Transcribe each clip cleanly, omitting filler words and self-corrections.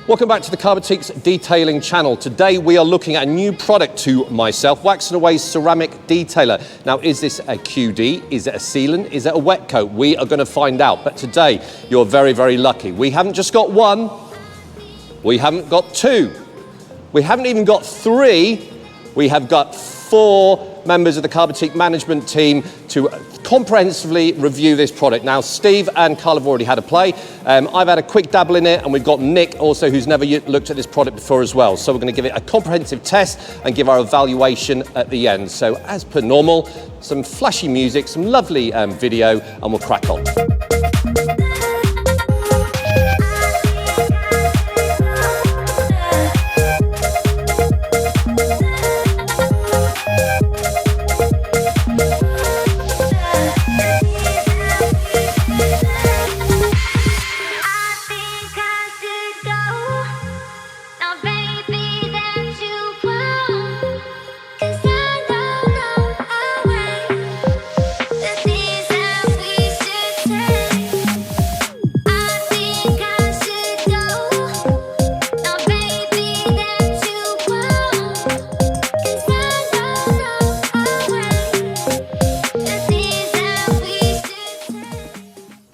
Welcome back to the Car Boutique's detailing channel. Today we are looking at a new product to myself, Wax and Away ceramic detailer. Now, is this a QD? Is it a sealant? Is it a wet coat? We are going to find out. But today you're very, very lucky. We haven't just got one, we haven't got two, we haven't even got three, we have got 4 members of the Car Boutique Management Team to comprehensively review this product. Now, Steve and Carl have already had a play. I've had a quick dabble in it, and we've got Nick also, who's never looked at this product before as well. So we're going to give it a comprehensive test and give our evaluation at the end. So as per normal, some flashy music, some lovely video, and we'll crack on.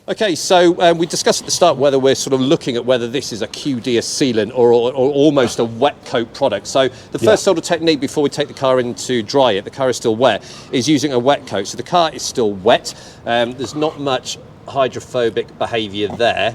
Okay, so we discussed at the start whether we're sort of looking at whether this is a QD, a sealant, or almost a wet coat product. So the first sort of technique before we take the car in to dry it, the car is still wet, is using a wet coat. So the car is still wet. There's not much hydrophobic behaviour there.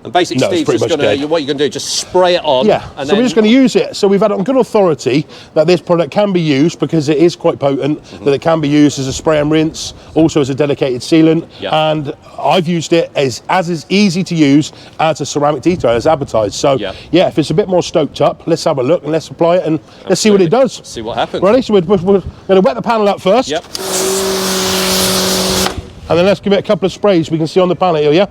And basically, Steve's just going to, what you're going to do, just spray it on. Yeah, and so we're just going to use it. So we've had it on good authority that this product can be used, because it is quite potent, that it can be used as a spray and rinse, also as a dedicated sealant. And I've used it as is easy to use as a ceramic detailer, as advertised. So yeah, if it's a bit more stoked up, let's have a look and let's apply it and let's see what it does. Let's see what happens. Ready? So we're going to wet the panel up first. Yep. And then let's give it a couple of sprays we can see on the panel here, yeah?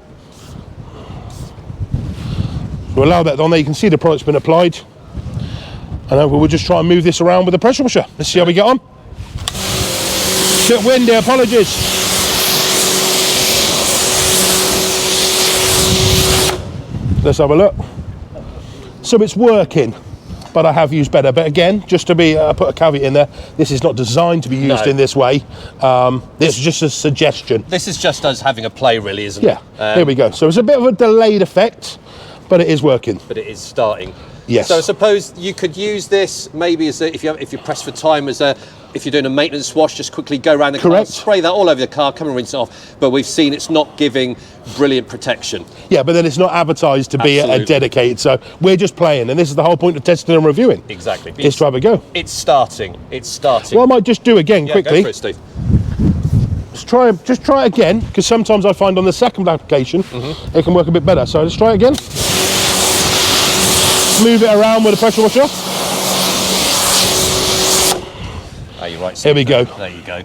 We'll allow that on there. You can see the product's been applied. And we'll just try and move this around with a pressure washer. Let's see how we get on. Bit windy, apologies. Let's have a look. So it's working, but I have used better. But again, just to be, put a caveat in there, this is not designed to be used in this way. This is just a suggestion. This is just us having a play, really, isn't it? Yeah, here we go. So it's a bit of a delayed effect, but it is working. But it is starting. Yes. So I suppose you could use this maybe as if you press for time, as if you're doing a maintenance wash, just quickly go around the car, spray that all over the car, come and rinse it off. But we've seen it's not giving brilliant protection. Yeah, but then it's not advertised to be a dedicated. So we're just playing, and this is the whole point of testing and reviewing. Exactly. Is to have a go. It's starting. It's starting. Well, I might just do again quickly. Go for it, Steve. Just try it again, because sometimes I find on the second application it can work a bit better. So let's try it again. Move it around with a pressure washer. Oh, you're right, Steve. Here we go. There you go.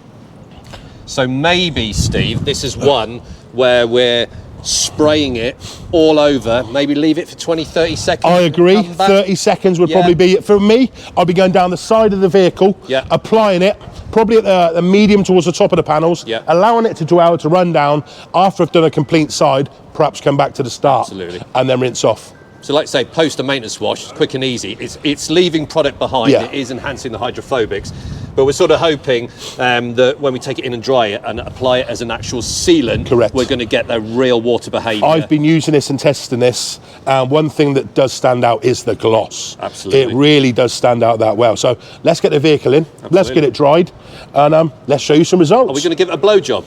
So maybe, Steve, this is one where we're spraying it all over, maybe leave it for 20-30 seconds. I agree. 30 seconds would probably be it for me. I'll be going down the side of the vehicle, applying it probably at the medium towards the top of the panels, allowing it to dwell, to run down. After I've done a complete side, perhaps come back to the start and then rinse off. So like say, post a maintenance wash, quick and easy. It's leaving product behind. It is enhancing the hydrophobics. But we're sort of hoping that when we take it in and dry it and apply it as an actual sealant, we're going to get the real water behaviour. I've been using this and testing this, and one thing that does stand out is the gloss. Absolutely. It really does stand out that well. So let's get the vehicle in, let's get it dried, and let's show you some results. Are we going to give it a blow job?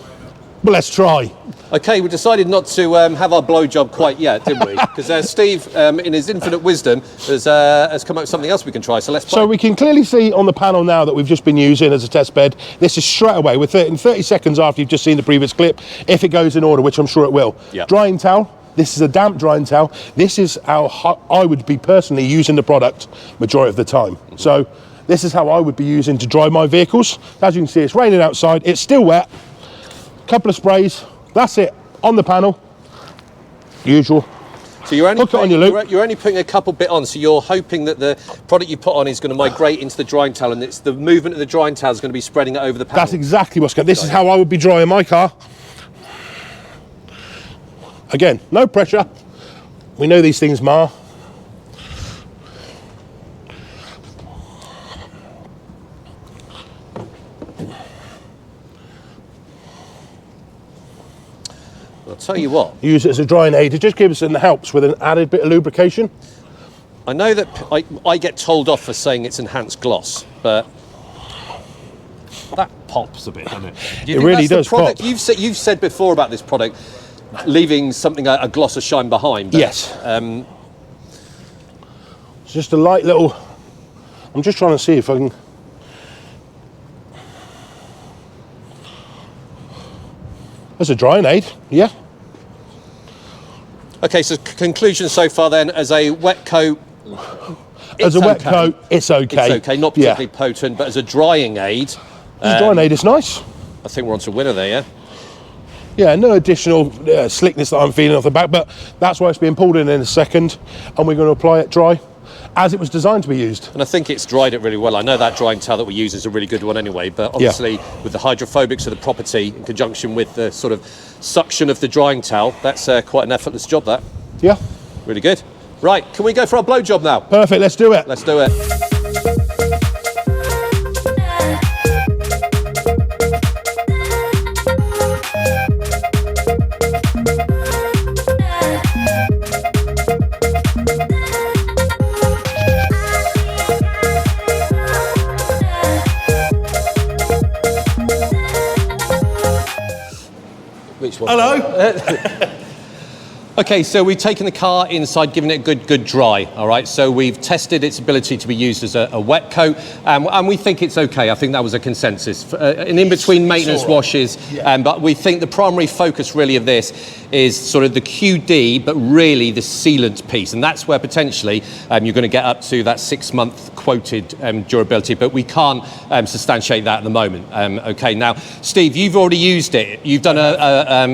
Well, let's try. Okay, we decided not to have our blow job quite yet, didn't we? Because Steve, in his infinite wisdom, has come up with something else we can try. So let's play. So we can clearly see on the panel now that we've just been using as a test bed, this is straight away, in 30 seconds after you've just seen the previous clip, if it goes in order, which I'm sure it will. Drying towel. This is a damp drying towel. This is how I would be personally using the product majority of the time. So this is how I would be using to dry my vehicles. As you can see, it's raining outside. It's still wet. Couple of sprays, that's it, on the panel, usual. So you're only putting a couple bit on, so you're hoping that the product you put on is going to migrate into the drying towel, and it's the movement of the drying towel is going to be spreading it over the panel. That's exactly what's going on. This is how I would be drying my car. Again, no pressure. We know these things mar. Tell you what. Use it as a drying aid. It just gives and helps with an added bit of lubrication. I know that I get told off for saying it's enhanced gloss, but that pops a bit, doesn't it? Do you It think really that's the does product? pop. You've said before about this product leaving something a gloss of shine behind. But, Yes. It's just a light little. I'm just trying to see if I can. As a drying aid, yeah. Okay, so conclusion so far then, as a wet coat. As a wet coat, it's okay. It's okay, not particularly potent, but as a drying aid. As a drying aid, it's nice. I think we're on to a winner there, yeah? Yeah, no additional slickness that I'm feeling off the back, but that's why it's being pulled in a second, and we're going to apply it dry, as it was designed to be used. And I think it's dried it really well. I know that drying towel that we use is a really good one anyway, but obviously with the hydrophobics of the property in conjunction with the sort of suction of the drying towel, that's quite an effortless job, that. Yeah. Really good. Right, can we go for our blow job now? Perfect, let's do it. Let's do it. Which one? Hello. Okay, so we've taken the car inside, given it a good dry, all right? So we've tested its ability to be used as a wet coat, and we think it's okay. I think that was a consensus. An in-between maintenance washes, but we think the primary focus really of this is sort of the QD, but really the sealant piece, and that's where potentially you're going to get up to that 6-month quoted durability, but we can't substantiate that at the moment. Okay, now, Steve, you've already used it. You've done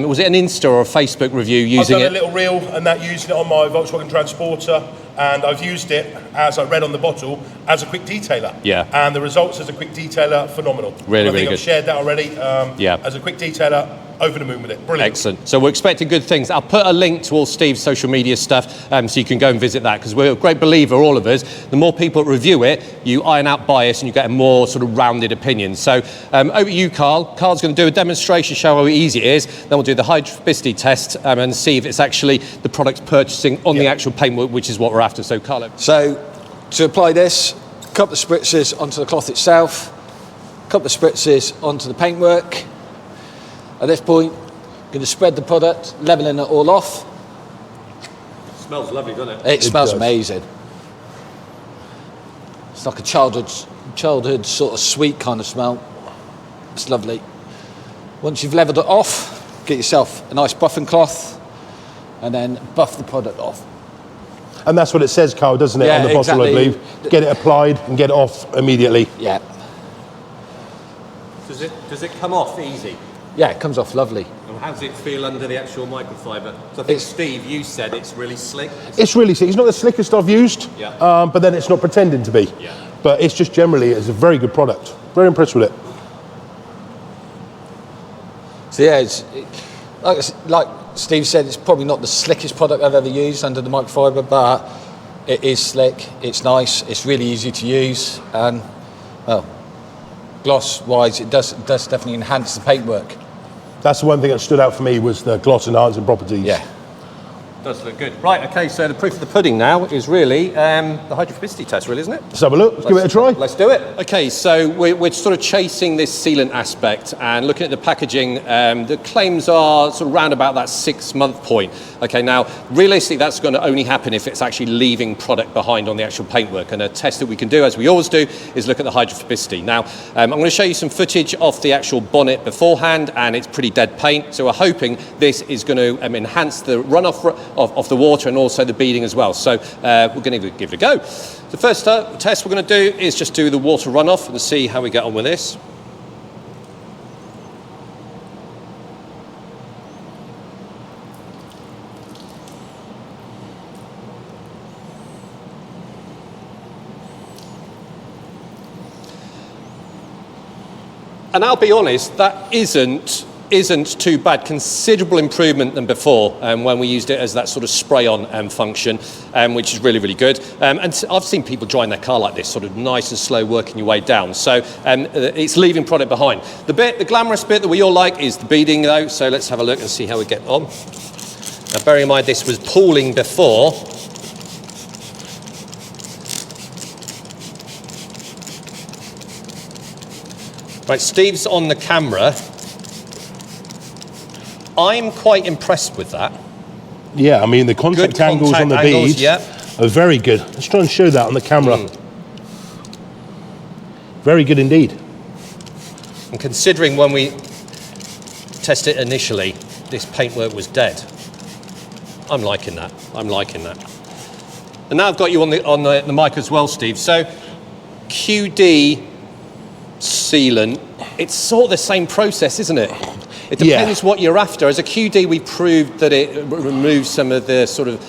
was it an Insta or a Facebook review using I've done it? a little reel and that, using it on my Volkswagen Transporter, and I've used it, as I read on the bottle, as a quick detailer. Yeah. And the results as a quick detailer, phenomenal. Really, I think really I've good. shared that already. Yeah. As a quick detailer, over the moon with it. Brilliant. Excellent. So we're expecting good things. I'll put a link to all Steve's social media stuff so you can go and visit that, because we're a great believer, all of us. The more people that review it, you iron out bias and you get a more sort of rounded opinion. So over to you, Carl. Carl's going to do a demonstration, show how easy it is. Then we'll do the hydrophobicity test and see if it's actually the product's purchasing on the actual paintwork, which is what we're after. So, Carlo. So, to apply this, a couple of spritzers onto the cloth itself, a couple of spritzers onto the paintwork. At this point, going to spread the product, leveling it all off. Smells lovely, doesn't it? It smells does. amazing. It's like a childhood sort of sweet kind of smell. It's lovely. Once you've leveled it off, get yourself a nice buffing cloth and then buff the product off. And that's what it says, Carl, doesn't it, Yeah, on the bottle, exactly. I believe. Get it applied and get it off immediately. Yeah. Does it come off easy? Yeah, it comes off lovely. And how does it feel under the actual microfiber? So I think, Steve, you said it's really slick. It's really slick. It's not the slickest I've used, Yeah. but then it's not pretending to be. Yeah. But it's just generally, it's a very good product. Very impressed with it. So yeah, like Steve said, it's probably not the slickest product I've ever used under the microfiber, but it is slick, it's nice, it's really easy to use, and well, gloss-wise, it does definitely enhance the paintwork. That's the one thing that stood out for me, was the gloss enhancing properties. Yeah. Does look good. Right, okay, so the proof of the pudding now is really the hydrophobicity test, really, isn't it? Let's have a look. Let's give it a try. Let's do it. Okay, so we're sort of chasing this sealant aspect and looking at the packaging. The claims are sort of round about that 6-month point. Okay, now, realistically, that's going to only happen if it's actually leaving product behind on the actual paintwork. And a test that we can do, as we always do, is look at the hydrophobicity. Now, I'm going to show you some footage of the actual bonnet beforehand, and it's pretty dead paint. So we're hoping this is going to enhance the runoff of the water and also the beading as well. So we're going to give it a go. The first test we're going to do is just do the water runoff and see how we get on with this. And I'll be honest, that isn't isn't too bad. Considerable improvement than before when we used it as that sort of spray-on function, which is really, really good. And I've seen people drying their car like this, sort of nice and slow, working your way down. So it's leaving product behind. The glamorous bit that we all like is the beading, though. So let's have a look and see how we get on. Now, bearing in mind this was pooling before. Right, Steve's on the camera. I'm quite impressed with that. Yeah, I mean, the contact angles on the beads are very good. Let's try and show that on the camera. Very good indeed. And considering when we tested it initially, this paintwork was dead. I'm liking that. I'm liking that. And now I've got you on the mic as well, Steve. So QD sealant, it's sort of the same process, isn't it? It depends what you're after. As a QD, we proved that it removes some of the sort of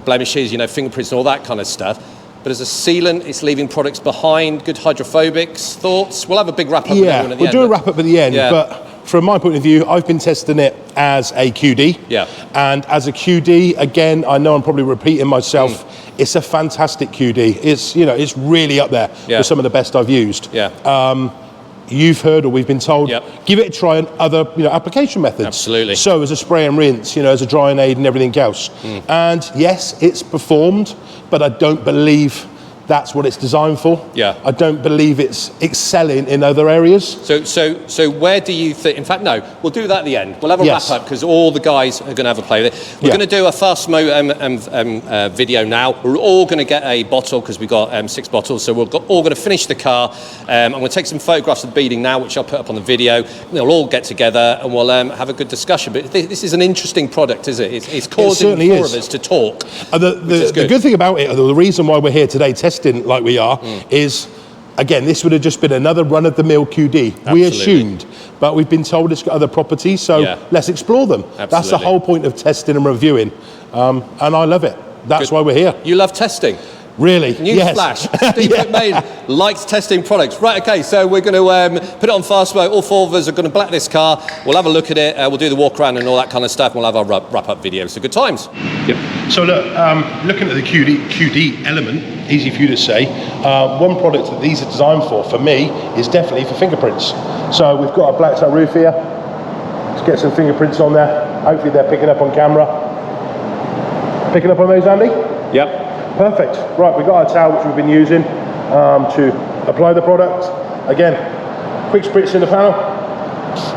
blemishes, fingerprints and all that kind of stuff. But as a sealant, it's leaving products behind. Good hydrophobics. Thoughts? We'll have a big wrap up. Yeah, we'll do a wrap up at the end. Yeah. But from my point of view, I've been testing it as a QD. Yeah. And as a QD, again, I know I'm probably repeating myself. It's a fantastic QD. It's really up there with some of the best I've used. Yeah. You've heard, or we've been told, give it a try on other application methods. Absolutely. So as a spray and rinse, as a drying aid and everything else. And yes, it's performed, but I don't believe that's what it's designed for. Yeah. I don't believe it's excelling in other areas. So where do you think? In fact, no. We'll do that at the end. We'll have a wrap up because all the guys are going to have a play with it. We're going to do a fast mo video now. We're all going to get a bottle because we've got 6 bottles. So we're all going to finish the car. I'm going to take some photographs of the beading now, which I'll put up on the video. We'll all get together and we'll have a good discussion. But this is an interesting product, is it? It's causing the four of us to talk. The good thing about it, the reason why we're here today testing like we are, is, again, this would have just been another run-of-the-mill QD. Absolutely. We assumed, but we've been told it's got other properties, so let's explore them. Absolutely. That's the whole point of testing and reviewing, and I love it. That's why we're here. You love testing? Really? Newsflash. Steve McMahon likes testing products. Right, okay, so we're going to put it on fast mode. All 4 of us are going to black this car. We'll have a look at it. We'll do the walk around and all that kind of stuff. We'll have our wrap-up video. So good times. Yep. So look, looking at the QD element, easy for you to say, one product that these are designed for me, is definitely for fingerprints. So we've got a blacked out roof here. Let's get some fingerprints on there. Hopefully they're picking up on camera. Picking up on those, Andy? Yep. Perfect. Right, we've got our towel which we've been using to apply the product. Again, quick spritz in the panel,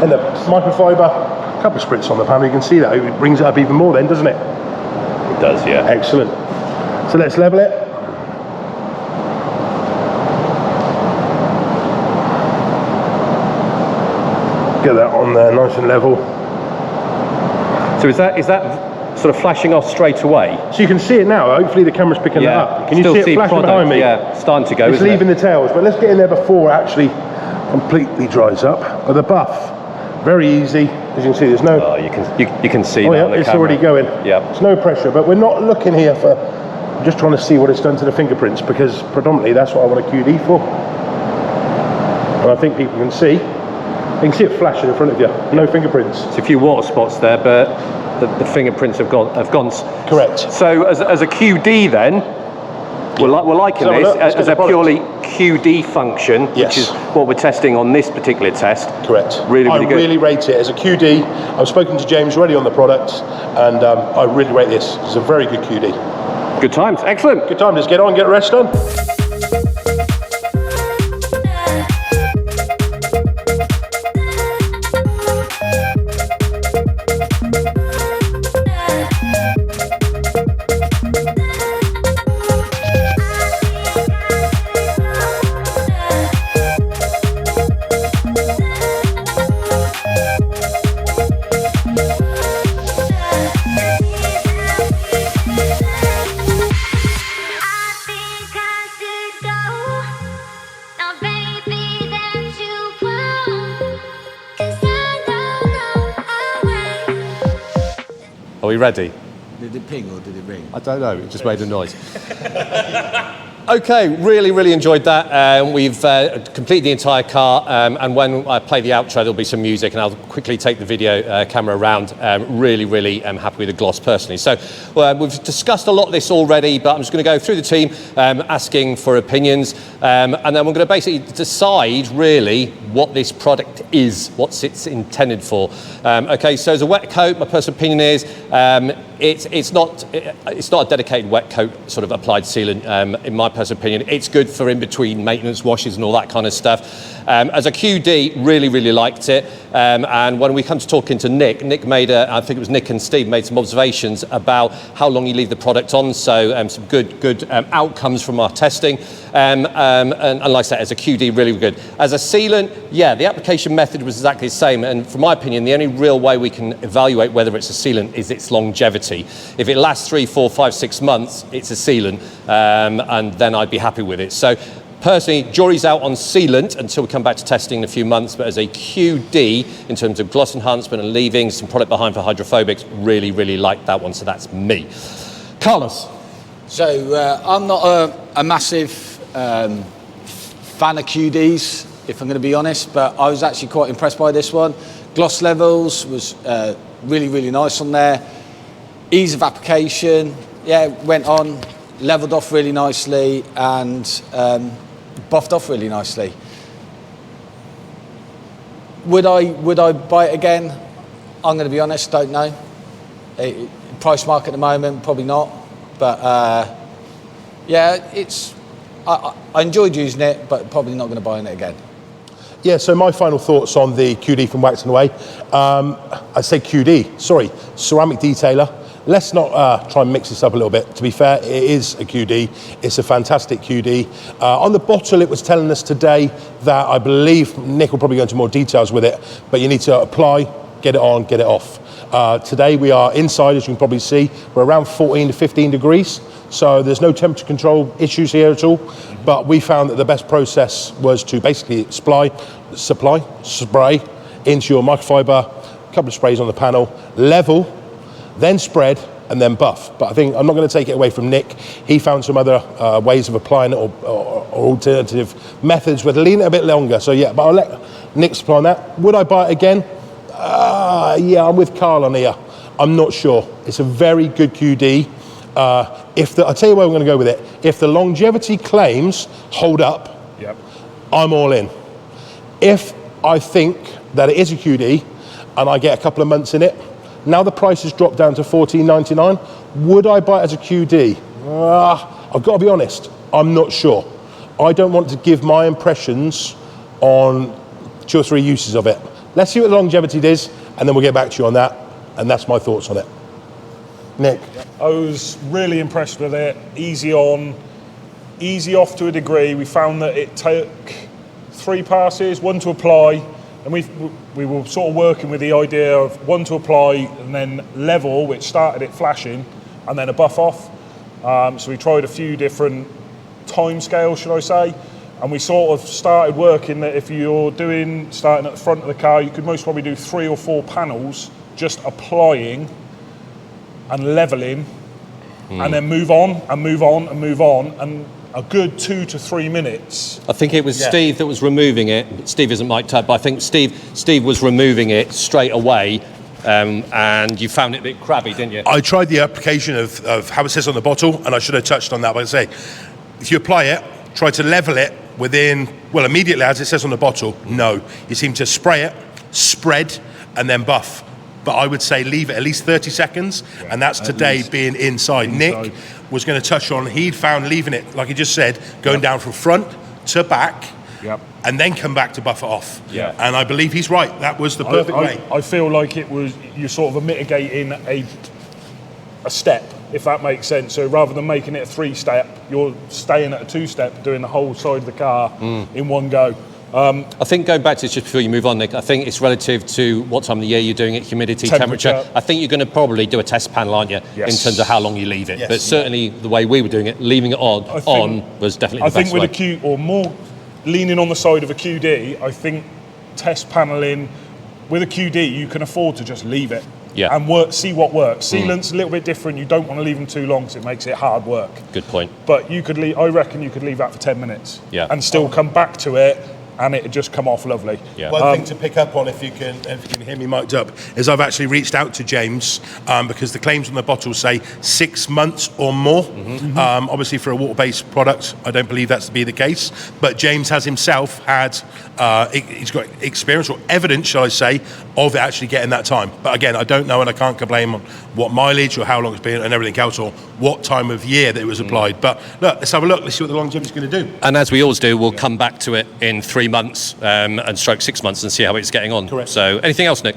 and the microfiber, a couple of spritz on the panel. You can see that it brings it up even more then, doesn't it? It does, yeah. Excellent. So let's level it. Get that on there nice and level. So is that sort of flashing off straight away? So you can see it now. Hopefully the camera's picking that up. Can you see it flashing behind me? Yeah, starting to go. It's leaving the tails, but let's get in there before it actually completely dries up. With the buff, very easy. As you can see, there's no. Oh, you can see that on the it's camera. already going. Yeah. There's no pressure, but we're not looking here for. I'm just trying to see what it's done to the fingerprints, because predominantly that's what I want a QD for. And I think people can see. You can see it flashing in front of you. No fingerprints. There's a few water spots there, but the fingerprints have gone. Correct. So as a QD then, we're liking this as a purely QD function, which is what we're testing on this particular test. Correct. Really good. I really rate it as a QD. I've spoken to James already on the product, and I really rate this. It's a very good QD. Good times. Excellent. Good time. Let's get on, get rest done. Are we ready? Did it ping or did it ring? I don't know, it just made a noise. Okay, really enjoyed that. We've completed the entire car, and when I play the outro, there'll be some music, and I'll quickly take the video camera around. Really happy with the gloss personally. So we've discussed a lot of this already, but I'm just going to go through the team, asking for opinions, and then we're going to basically decide really what this product is, what it's intended for. Okay, so as a wet coat, my personal opinion is it's not a dedicated wet coat sort of applied sealant. In my personal opinion, it's good for in between maintenance washes and all that kind of stuff. As a QD, really liked it. And when we come to talking to Nick made I think it was Nick and Steve made some observations about how long you leave the product on. So some good outcomes from our testing. And like I said, as a QD, really good. As a sealant, yeah, the application method was exactly the same. And from my opinion, the only real way we can evaluate whether it's a sealant is its longevity. If it lasts 3, 4, 5, 6 months, it's a sealant, and then I'd be happy with it. So personally, jury's out on sealant until we come back to testing in a few months, but as a QD, in terms of gloss enhancement and leaving some product behind for hydrophobics, really like that one, so that's me. Carlos. So I'm not a massive fan of QDs, if I'm going to be honest, but I was actually quite impressed by this one. Gloss levels was really nice on there. Ease of application, yeah, went on, levelled off really nicely, and buffed off really nicely. Would I buy it again? I'm going to be honest, don't know. Price mark at the moment, probably not. But yeah, I enjoyed using it, but probably not going to buy it again. Yeah, so my final thoughts on the QD from Wax and Away. I say QD, sorry, ceramic detailer. Let's not try and mix this up a little bit. To be fair, it is a QD. It's a fantastic QD. On the bottle, it was telling us today that I believe Nick will probably go into more details with it, but you need to apply, get it on, get it off. Today we are inside, as you can probably see. We're around 14 to 15 degrees, so there's no temperature control issues here at all. But we found that the best process was to basically spray into your microfiber, a couple of sprays on the panel, level, then spread, and then buff. But I think I'm not going to take it away from Nick. He found some other ways of applying it or alternative methods with leaving it a bit longer. So yeah, but I'll let Nick supply on that. Would I buy it again? Yeah, I'm with Carl on here. I'm not sure. It's a very good QD. I'll tell you where I'm going to go with it. If the longevity claims hold up, yep, I'm all in. If I think that it is a QD and I get a couple of months in it, now the price has dropped down to $14.99. Would I buy it as a QD? I've got to be honest, I'm not sure. I don't want to give my impressions on 2 or 3 uses of it. Let's see what the longevity is, and then we'll get back to you on that. And that's my thoughts on it. Nick? I was really impressed with it. Easy on, easy off to a degree. We found that it took 3 passes, 1 to apply, and we were sort of working with the idea of 1 to apply and then level, which started it flashing, and then a buff off. So we tried a few different time scales, should I say, and we sort of started working that if you're starting at the front of the car, you could most probably do 3 or 4 panels, just applying and leveling, and then move on and move on and move on, and a good 2 to 3 minutes. I think it was Steve that was removing it. Steve isn't mic'd up, but I think Steve was removing it straight away, and you found it a bit crabby, didn't you? I tried the application of how it says on the bottle, and I should have touched on that, but I say, if you apply it, try to level it immediately as it says on the bottle, no. You seem to spray it, spread, and then buff. But I would say leave it at least 30 seconds, and that's today being inside. Nick was going to touch on, he'd found leaving it, like he just said, going down from front to back, and then come back to buff it off. Yeah. And I believe he's right. That was the perfect way. I feel like it was, you're sort of mitigating a step, if that makes sense. So rather than making it a 3-step, you're staying at a 2-step, doing the whole side of the car in one go. I think going back to this just before you move on, Nick, I think it's relative to what time of the year you're doing it, humidity, temperature. I think you're going to probably do a test panel, aren't you, in terms of how long you leave it. But certainly the way we were doing it, leaving it on was definitely the best way. I think with or more leaning on the side of a QD, I think test paneling with a QD, you can afford to just leave it. and see what works. Sealant's a little bit different. You don't want to leave them too long because it makes it hard work. Good point. But you could leave, I reckon you could leave that for 10 minutes and still Oh. come back to it and it'd just come off lovely. Yeah. One thing to pick up on, if you can hear me mic'd up, is I've actually reached out to James because the claims on the bottle say 6 months or more. Obviously, for a water-based product, I don't believe that's to be the case. But James has himself had, he's got experience or evidence, shall I say, of it actually getting that time. But again, I don't know, and I can't complain on what mileage or how long it's been and everything else, or what time of year that it was applied. But look, let's have a look. Let's see what the longevity's going to do. And as we always do, we'll come back to it in 3 months and stroke 6 months and see how it's getting on. Correct. So, anything else, Nick?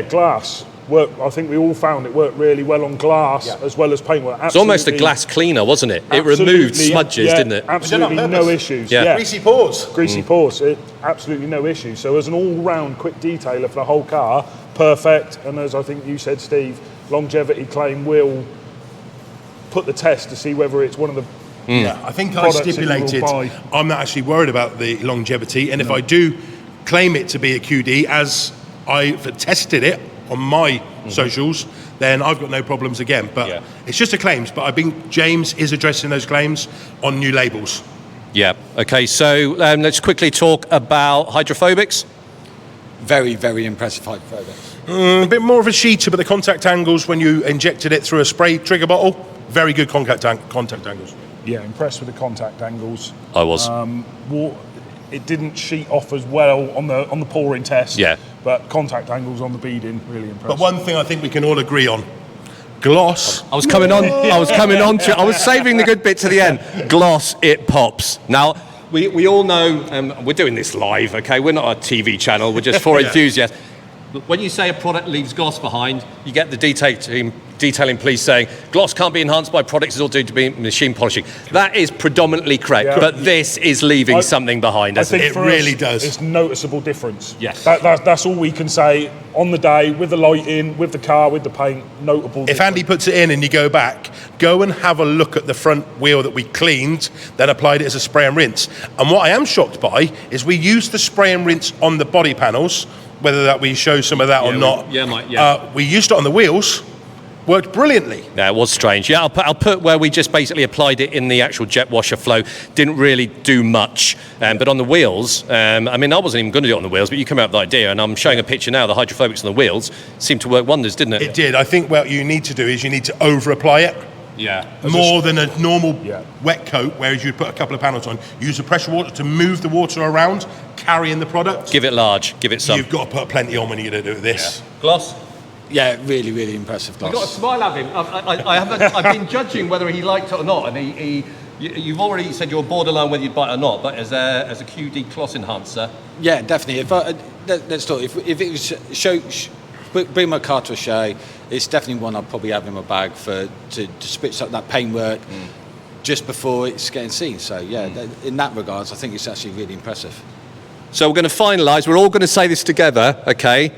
Glass worked. I think we all found it worked really well on glass as well as paintwork. It's almost a glass cleaner, wasn't it? It removed smudges, didn't it? Absolutely no issues. Yeah. Greasy paws. Greasy paws. Absolutely no issues. So as an all-round quick detailer for the whole car, perfect. And as I think you said, Steve, longevity claim will put the test to see whether it's one of the Yeah, I think I products that you will stipulated buy. I'm not actually worried about the longevity, and if I do claim it to be a QD, as I've tested it on my socials, then I've got no problems again. But it's just a claims, but I think James is addressing those claims on new labels. Yeah. Okay, so let's quickly talk about hydrophobics. Very, very impressive hydrophobics. A bit more of a sheeter, but the contact angles when you injected it through a spray trigger bottle, very good contact angles. Yeah, impressed with the contact angles. I was. It didn't sheet off as well on the pouring test. Yeah. But contact angles on the beading, really impressive. But one thing I think we can all agree on, gloss. I was coming on to I was saving the good bit to the end. Gloss, it pops. Now, we all know, we're doing this live, okay? We're not a TV channel, we're just for enthusiasts. When you say a product leaves gloss behind, you get the detailing police saying, gloss can't be enhanced by products, it's all due to be machine polishing. That is predominantly correct, but this is leaving something behind, doesn't it? It really does. It's noticeable difference. Yes. That's all we can say on the day, with the lighting, with the car, with the paint, notable If Andy puts it in and you go back, go and have a look at the front wheel that we cleaned, then applied it as a spray and rinse. And what I am shocked by is we used the spray and rinse on the body panels, whether that we show some of that or not. We used it on the wheels, worked brilliantly. Yeah, it was strange. Yeah, I'll put where we just basically applied it in the actual jet washer flow. Didn't really do much. But on the wheels, I mean, I wasn't even going to do it on the wheels, but you come out with the idea, and I'm showing a picture now, the hydrophobics on the wheels seemed to work wonders, didn't it? It did. I think what you need to do is you need to over-apply it. Yeah. More than a normal wet coat, whereas you'd put a couple of panels on. Use the pressure water to move the water around, carrying the product. Give it large, give it some. You've got to put plenty on when you're going to do this. Yeah. Gloss? Yeah, really, really impressive gloss. You've got a smile at him. I've been judging whether he liked it or not, and you've already said you're borderline whether you'd buy it or not, but as a QD gloss enhancer. Yeah, definitely. Let's talk. If it was bring my car to a show, it's definitely one I'd probably have in my bag to spritz up that paintwork just before it's getting seen. So yeah, in that regards, I think it's actually really impressive. So we're going to finalise. We're all going to say this together, okay?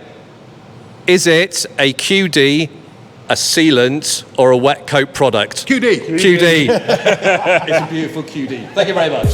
Is it a QD, a sealant, or a wet coat product? QD. QD. It's a beautiful QD. Thank you very much.